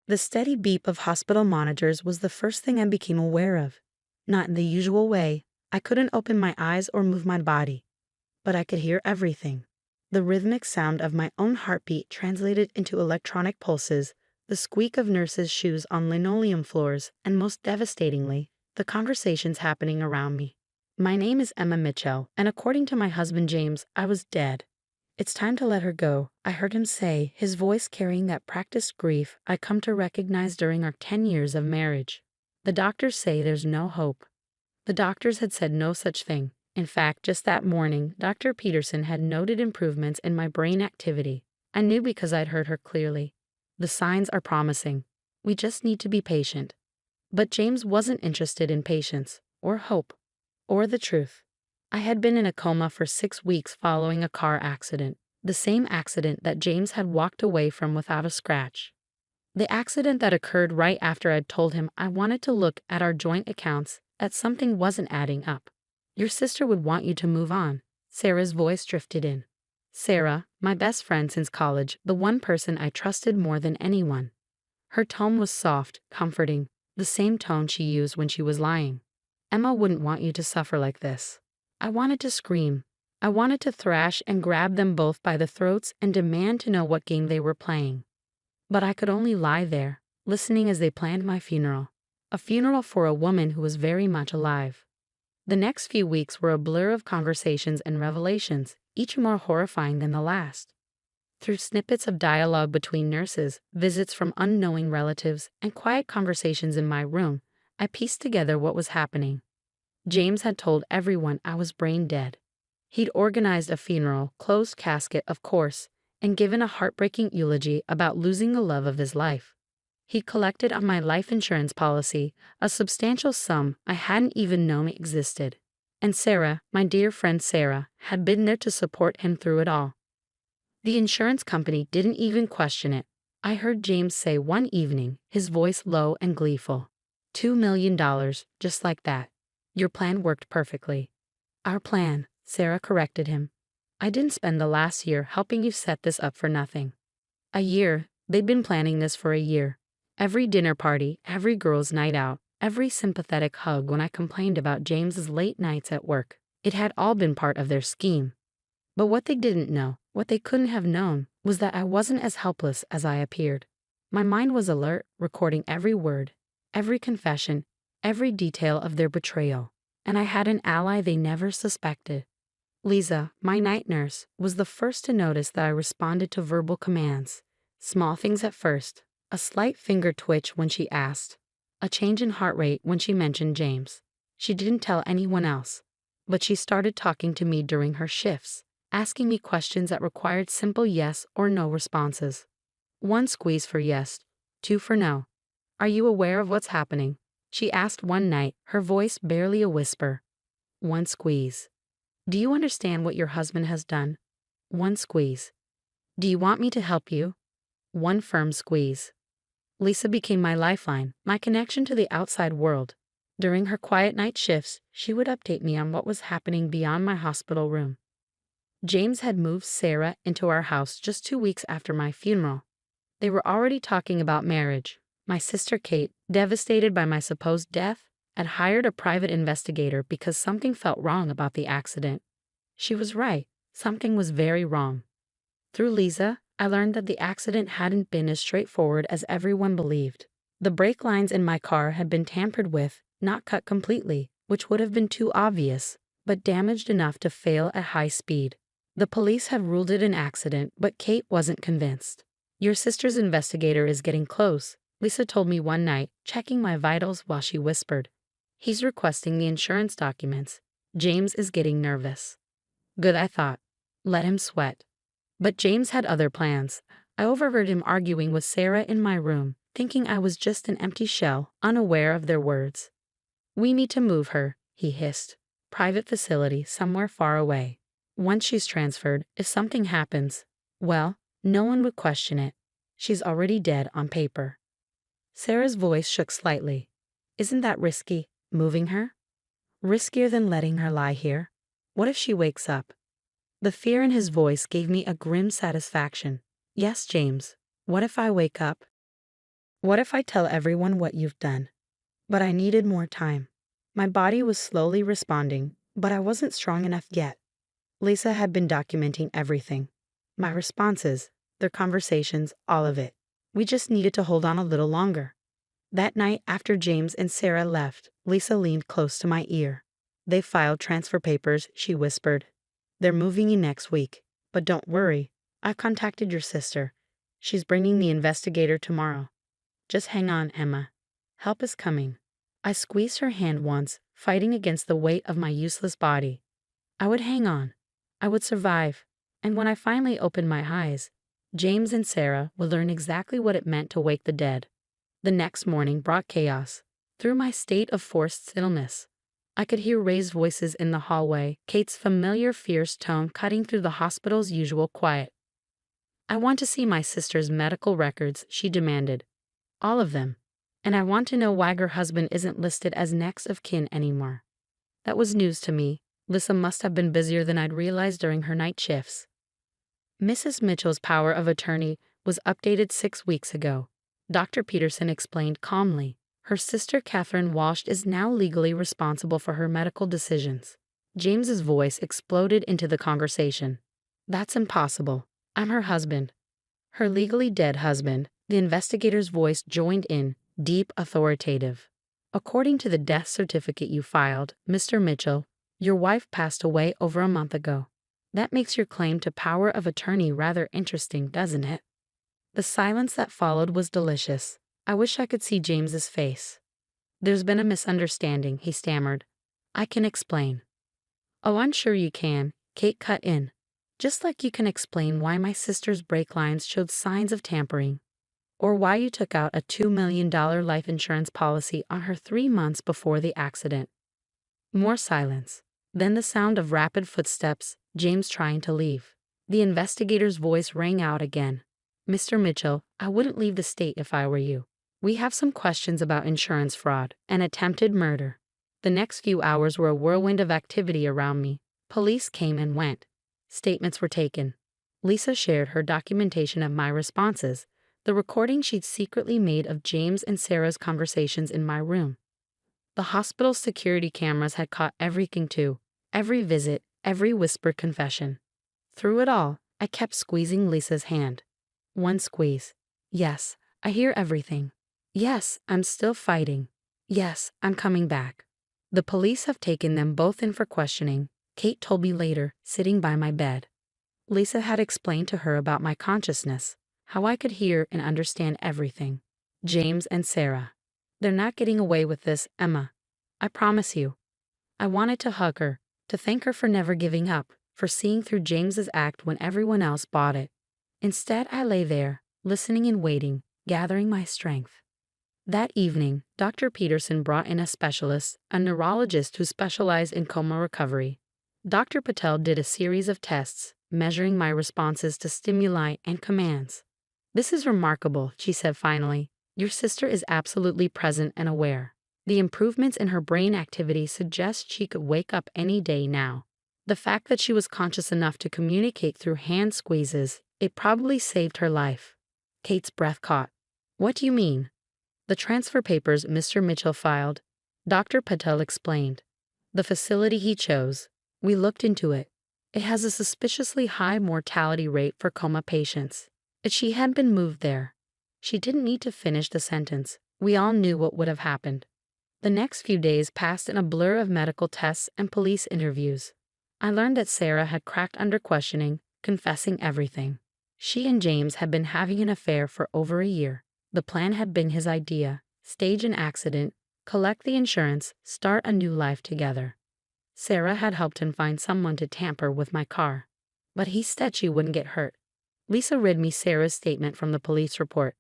The steady beep of hospital monitors was the first thing I became aware of. Not in the usual way. I couldn't open my eyes or move my body, but I could hear everything. The rhythmic sound of my own heartbeat translated into electronic pulses, the squeak of nurses' shoes on linoleum floors, and most devastatingly, the conversations happening around me. My name is Emma Mitchell, and according to my husband James, I was dead. It's time to let her go, I heard him say, his voice carrying that practiced grief I come to recognize during our 10 years of marriage. The doctors say there's no hope. The doctors had said no such thing. In fact, just that morning, Dr. Peterson had noted improvements in my brain activity. I knew because I'd heard her clearly. The signs are promising. We just need to be patient. But James wasn't interested in patience, or hope, or the truth. I had been in a coma for 6 weeks following a car accident, the same accident that James had walked away from without a scratch. The accident that occurred right after I'd told him I wanted to look at our joint accounts, that something wasn't adding up. Your sister would want you to move on. Sarah's voice drifted in. Sarah, my best friend since college, the one person I trusted more than anyone. Her tone was soft, comforting, the same tone she used when she was lying. Emma wouldn't want you to suffer like this. I wanted to scream. I wanted to thrash and grab them both by the throats and demand to know what game they were playing. But I could only lie there, listening as they planned my funeral. A funeral for a woman who was very much alive. The next few weeks were a blur of conversations and revelations, each more horrifying than the last. Through snippets of dialogue between nurses, visits from unknowing relatives, and quiet conversations in my room, I pieced together what was happening. James had told everyone I was brain dead. He'd organized a funeral, closed casket of course, and given a heartbreaking eulogy about losing the love of his life. He'd collected on my life insurance policy a substantial sum I hadn't even known existed. And Sarah, my dear friend Sarah, had been there to support him through it all. The insurance company didn't even question it. I heard James say one evening, his voice low and gleeful. $2 million, just like that. Your plan worked perfectly. Our plan, Sarah corrected him. I didn't spend the last year helping you set this up for nothing. A year, they'd been planning this for a year. Every dinner party, every girls' night out, every sympathetic hug when I complained about James's late nights at work. It had all been part of their scheme. But what they didn't know, what they couldn't have known, was that I wasn't as helpless as I appeared. My mind was alert, recording every word, every confession, every detail of their betrayal. And I had an ally they never suspected. Lisa, my night nurse, was the first to notice that I responded to verbal commands. Small things at first, a slight finger twitch when she asked, a change in heart rate when she mentioned James. She didn't tell anyone else, but she started talking to me during her shifts, asking me questions that required simple yes or no responses. 1 squeeze for yes, 2 for no. Are you aware of what's happening? She asked one night, her voice barely a whisper. 1 squeeze. Do you understand what your husband has done? 1 squeeze. Do you want me to help you? 1 firm squeeze. Lisa became my lifeline, my connection to the outside world. During her quiet night shifts, she would update me on what was happening beyond my hospital room. James had moved Sarah into our house just 2 weeks after my funeral. They were already talking about marriage. My sister Kate, devastated by my supposed death, had hired a private investigator because something felt wrong about the accident. She was right. Something was very wrong. Through Lisa, I learned that the accident hadn't been as straightforward as everyone believed. The brake lines in my car had been tampered with, not cut completely, which would have been too obvious, but damaged enough to fail at high speed. The police had ruled it an accident, but Kate wasn't convinced. Your sister's investigator is getting close, Lisa told me one night, checking my vitals while she whispered. He's requesting the insurance documents. James is getting nervous. Good, I thought. Let him sweat. But James had other plans. I overheard him arguing with Sarah in my room, thinking I was just an empty shell, unaware of their words. We need to move her, he hissed. Private facility somewhere far away. Once she's transferred, if something happens, well, no one would question it. She's already dead on paper. Sarah's voice shook slightly. Isn't that risky, moving her? Riskier than letting her lie here? What if she wakes up? The fear in his voice gave me a grim satisfaction. Yes, James. What if I wake up? What if I tell everyone what you've done? But I needed more time. My body was slowly responding, but I wasn't strong enough yet. Lisa had been documenting everything. My responses, their conversations, all of it. We just needed to hold on a little longer. That night after James and Sarah left, Lisa leaned close to my ear. They filed transfer papers, she whispered. They're moving you next week. But don't worry, I contacted your sister. She's bringing the investigator tomorrow. Just hang on, Emma. Help is coming. I squeezed her hand once, fighting against the weight of my useless body. I would hang on. I would survive. And when I finally opened my eyes, James and Sarah would learn exactly what it meant to wake the dead. The next morning brought chaos. Through my state of forced stillness, I could hear raised voices in the hallway, Kate's familiar fierce tone cutting through the hospital's usual quiet. I want to see my sister's medical records, she demanded. All of them. And I want to know why her husband isn't listed as next of kin anymore. That was news to me. Lisa must have been busier than I'd realized during her night shifts. Mrs. Mitchell's power of attorney was updated 6 weeks ago. Dr. Peterson explained calmly. Her sister Catherine Walsh is now legally responsible for her medical decisions. James's voice exploded into the conversation. That's impossible. I'm her husband. Her legally dead husband. The investigator's voice joined in, deep, authoritative. According to the death certificate you filed, Mr. Mitchell, your wife passed away over a month ago. That makes your claim to power of attorney rather interesting, doesn't it? The silence that followed was delicious. I wish I could see James's face. There's been a misunderstanding, he stammered. I can explain. Oh, I'm sure you can, Kate cut in. Just like you can explain why my sister's brake lines showed signs of tampering. Or why you took out a $2 million life insurance policy on her 3 months before the accident. More silence. Then the sound of rapid footsteps, James trying to leave. The investigator's voice rang out again. Mr. Mitchell, I wouldn't leave the state if I were you. We have some questions about insurance fraud and attempted murder. The next few hours were a whirlwind of activity around me. Police came and went. Statements were taken. Lisa shared her documentation of my responses, the recording she'd secretly made of James and Sarah's conversations in my room. The hospital's security cameras had caught everything too, every visit, every whispered confession. Through it all, I kept squeezing Lisa's hand. One squeeze. Yes, I hear everything. Yes, I'm still fighting. Yes, I'm coming back. The police have taken them both in for questioning, Kate told me later, sitting by my bed. Lisa had explained to her about my consciousness, how I could hear and understand everything. James and Sarah. They're not getting away with this, Emma. I promise you. I wanted to hug her, to thank her for never giving up, for seeing through James's act when everyone else bought it. Instead, I lay there, listening and waiting, gathering my strength. That evening, Dr. Peterson brought in a specialist, a neurologist who specialized in coma recovery. Dr. Patel did a series of tests, measuring my responses to stimuli and commands. This is remarkable, she said finally. Your sister is absolutely present and aware. The improvements in her brain activity suggest she could wake up any day now. The fact that she was conscious enough to communicate through hand squeezes, it probably saved her life. Kate's breath caught. What do you mean? The transfer papers Mr. Mitchell filed. Dr. Patel explained. The facility he chose. We looked into it. It has a suspiciously high mortality rate for coma patients. If she had been moved there, she didn't need to finish the sentence. We all knew what would have happened. The next few days passed in a blur of medical tests and police interviews. I learned that Sarah had cracked under questioning, confessing everything. She and James had been having an affair for over a year. The plan had been his idea: stage an accident, collect the insurance, start a new life together. Sarah had helped him find someone to tamper with my car. But he said she wouldn't get hurt. Lisa read me Sarah's statement from the police report.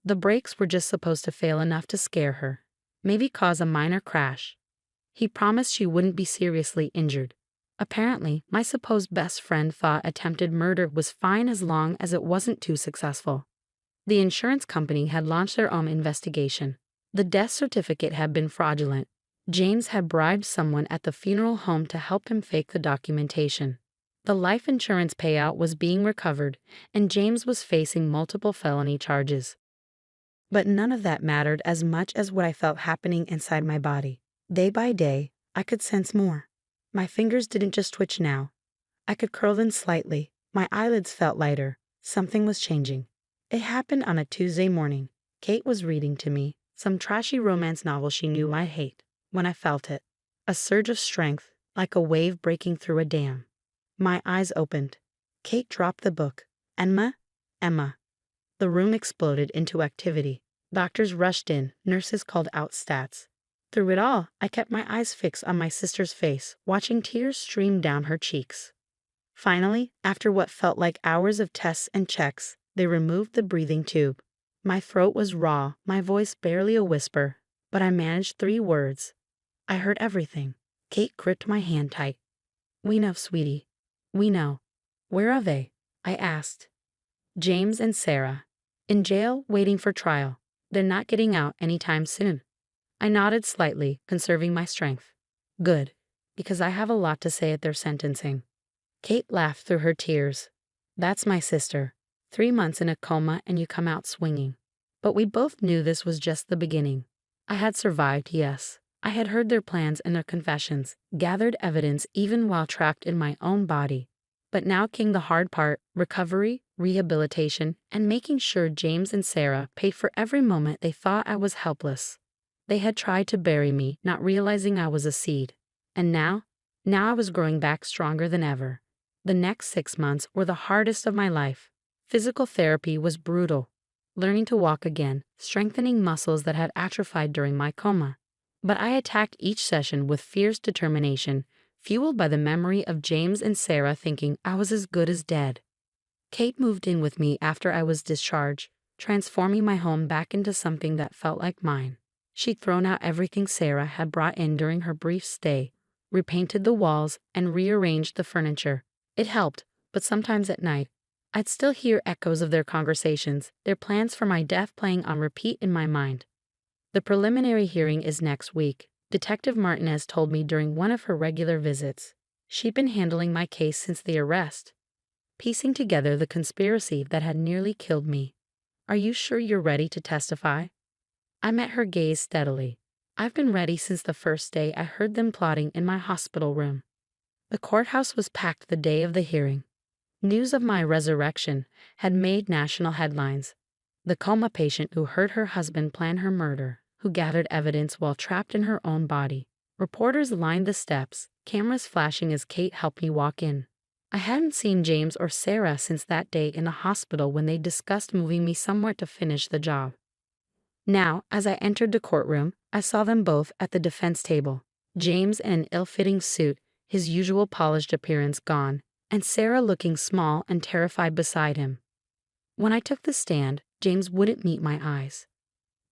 The brakes were just supposed to fail enough to scare her, maybe cause a minor crash. He promised she wouldn't be seriously injured. Apparently, my supposed best friend thought attempted murder was fine as long as it wasn't too successful. The insurance company had launched their own investigation. The death certificate had been fraudulent. James had bribed someone at the funeral home to help him fake the documentation. The life insurance payout was being recovered, and James was facing multiple felony charges. But none of that mattered as much as what I felt happening inside my body. Day by day, I could sense more. My fingers didn't just twitch now. I could curl them slightly. My eyelids felt lighter. Something was changing. It happened on a Tuesday morning. Kate was reading to me, some trashy romance novel she knew I'd hate, when I felt it. A surge of strength, like a wave breaking through a dam. My eyes opened. Kate dropped the book. Emma? Emma. The room exploded into activity. Doctors rushed in, nurses called out stats. Through it all, I kept my eyes fixed on my sister's face, watching tears stream down her cheeks. Finally, after what felt like hours of tests and checks, they removed the breathing tube. My throat was raw, my voice barely a whisper, but I managed 3 words. I heard everything. Kate gripped my hand tight. "We know, sweetie. We know." "Where are they?" I asked. "James and Sarah. In jail, waiting for trial. They're not getting out anytime soon." I nodded slightly, conserving my strength. "Good, because I have a lot to say at their sentencing." Kate laughed through her tears. "That's my sister. 3 months in a coma and you come out swinging." But we both knew this was just the beginning. I had survived, yes. I had heard their plans and their confessions, gathered evidence even while trapped in my own body. But now came the hard part: recovery, rehabilitation, and making sure James and Sarah paid for every moment they thought I was helpless. They had tried to bury me, not realizing I was a seed. And now I was growing back stronger than ever. The next 6 months were the hardest of my life. Physical therapy was brutal. Learning to walk again, strengthening muscles that had atrophied during my coma. But I attacked each session with fierce determination, fueled by the memory of James and Sarah thinking I was as good as dead. Kate moved in with me after I was discharged, transforming my home back into something that felt like mine. She'd thrown out everything Sarah had brought in during her brief stay, repainted the walls, and rearranged the furniture. It helped, but sometimes at night, I'd still hear echoes of their conversations, their plans for my death playing on repeat in my mind. The preliminary hearing is next week, Detective Martinez told me during one of her regular visits. She'd been handling my case since the arrest, piecing together the conspiracy that had nearly killed me. "Are you sure you're ready to testify?" I met her gaze steadily. "I've been ready since the first day I heard them plotting in my hospital room." The courthouse was packed the day of the hearing. News of my resurrection had made national headlines. The coma patient who heard her husband plan her murder, who gathered evidence while trapped in her own body. Reporters lined the steps, cameras flashing as Kate helped me walk in. I hadn't seen James or Sarah since that day in the hospital when they discussed moving me somewhere to finish the job. Now, as I entered the courtroom, I saw them both at the defense table. James in an ill-fitting suit, his usual polished appearance gone, and Sarah looking small and terrified beside him. When I took the stand, James wouldn't meet my eyes.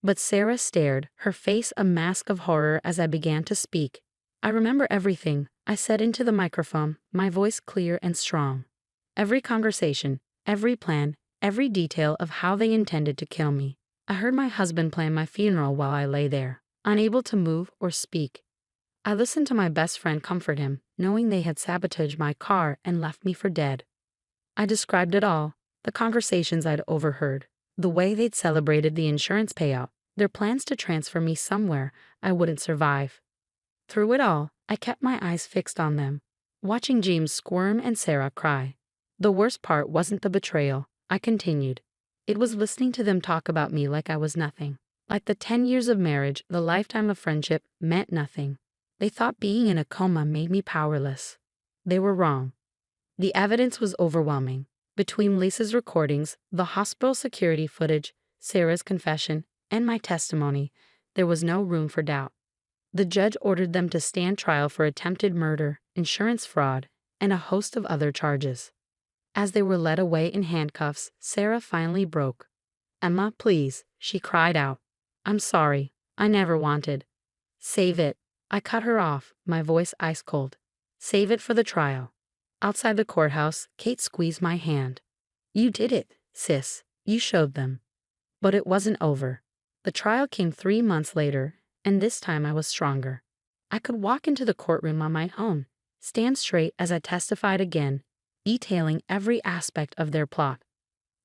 But Sarah stared, her face a mask of horror as I began to speak. "I remember everything," I said into the microphone, my voice clear and strong. "Every conversation, every plan, every detail of how they intended to kill me. I heard my husband plan my funeral while I lay there, unable to move or speak. I listened to my best friend comfort him, knowing they had sabotaged my car and left me for dead. I described it all, the conversations I'd overheard, the way they'd celebrated the insurance payout, their plans to transfer me somewhere I wouldn't survive. Through it all, I kept my eyes fixed on them, watching James squirm and Sarah cry. The worst part wasn't the betrayal," I continued. "It was listening to them talk about me like I was nothing. Like the 10 years of marriage, the lifetime of friendship meant nothing. They thought being in a coma made me powerless. They were wrong. The evidence was overwhelming. Between Lisa's recordings, the hospital security footage, Sarah's confession, and my testimony, there was no room for doubt. The judge ordered them to stand trial for attempted murder, insurance fraud, and a host of other charges. As they were led away in handcuffs, Sarah finally broke. "Emma, please," she cried out. "I'm sorry. I never wanted." "Save it." I cut her off, my voice ice cold. "Save it for the trial." Outside the courthouse, Kate squeezed my hand. "You did it, sis. You showed them." But it wasn't over. The trial came 3 months later, and this time I was stronger. I could walk into the courtroom on my own, stand straight as I testified again, detailing every aspect of their plot.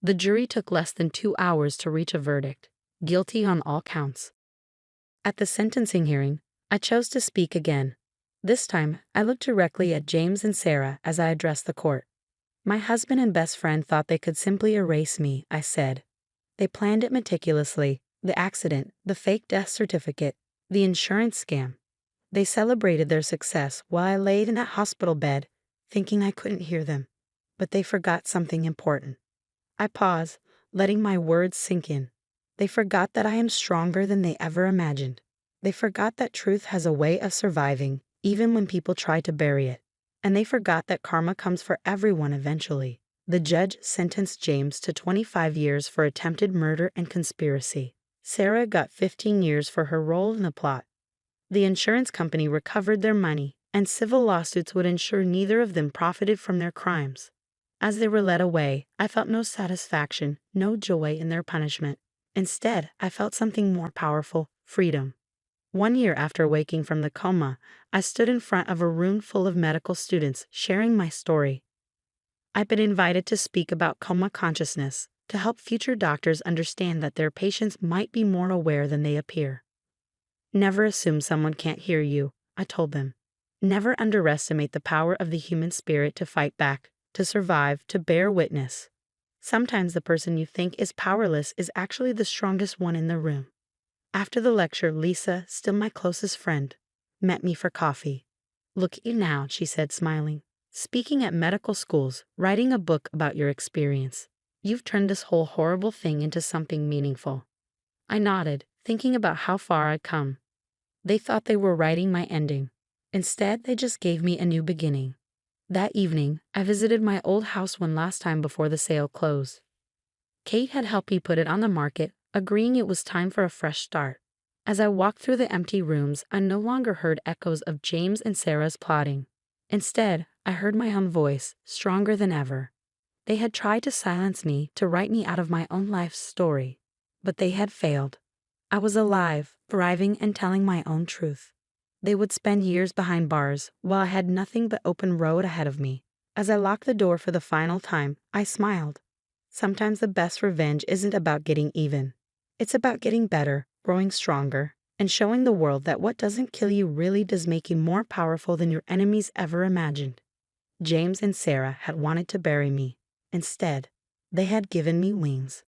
The jury took less than 2 hours to reach a verdict. guilty on all counts. At the sentencing hearing, I chose to speak again. This time, I looked directly at James and Sarah as I addressed the court. My husband and best friend thought they could simply erase me, I said. They planned it meticulously: the accident, the fake death certificate, the insurance scam. They celebrated their success while I laid in that hospital bed, thinking I couldn't hear them. But they forgot something important. I paused, letting my words sink in. They forgot that I am stronger than they ever imagined. They forgot that truth has a way of surviving, even when people try to bury it. And they forgot that karma comes for everyone eventually. The judge sentenced James to 25 years for attempted murder and conspiracy. Sarah got 15 years for her role in the plot. The insurance company recovered their money, and civil lawsuits would ensure neither of them profited from their crimes. As they were led away, I felt no satisfaction, no joy in their punishment. Instead, I felt something more powerful: freedom. 1 year after waking from the coma, I stood in front of a room full of medical students sharing my story. I've been invited to speak about coma consciousness, to help future doctors understand that their patients might be more aware than they appear. Never assume someone can't hear you, I told them. Never underestimate the power of the human spirit to fight back, to survive, to bear witness. Sometimes the person you think is powerless is actually the strongest one in the room. After the lecture, Lisa, still my closest friend, met me for coffee. "Look at you now," she said, smiling. "Speaking at medical schools, writing a book about your experience. You've turned this whole horrible thing into something meaningful." I nodded, thinking about how far I'd come. They thought they were writing my ending. Instead, they just gave me a new beginning. That evening, I visited my old house one last time before the sale closed. Kate had helped me put it on the market, agreeing it was time for a fresh start. As I walked through the empty rooms, I no longer heard echoes of James and Sarah's plotting. Instead, I heard my own voice, stronger than ever. They had tried to silence me, to write me out of my own life's story. But they had failed. I was alive, thriving, and telling my own truth. They would spend years behind bars, while I had nothing but open road ahead of me. As I locked the door for the final time, I smiled. Sometimes the best revenge isn't about getting even. It's about getting better, growing stronger, and showing the world that what doesn't kill you really does make you more powerful than your enemies ever imagined. James and Sarah had wanted to bury me. Instead, they had given me wings.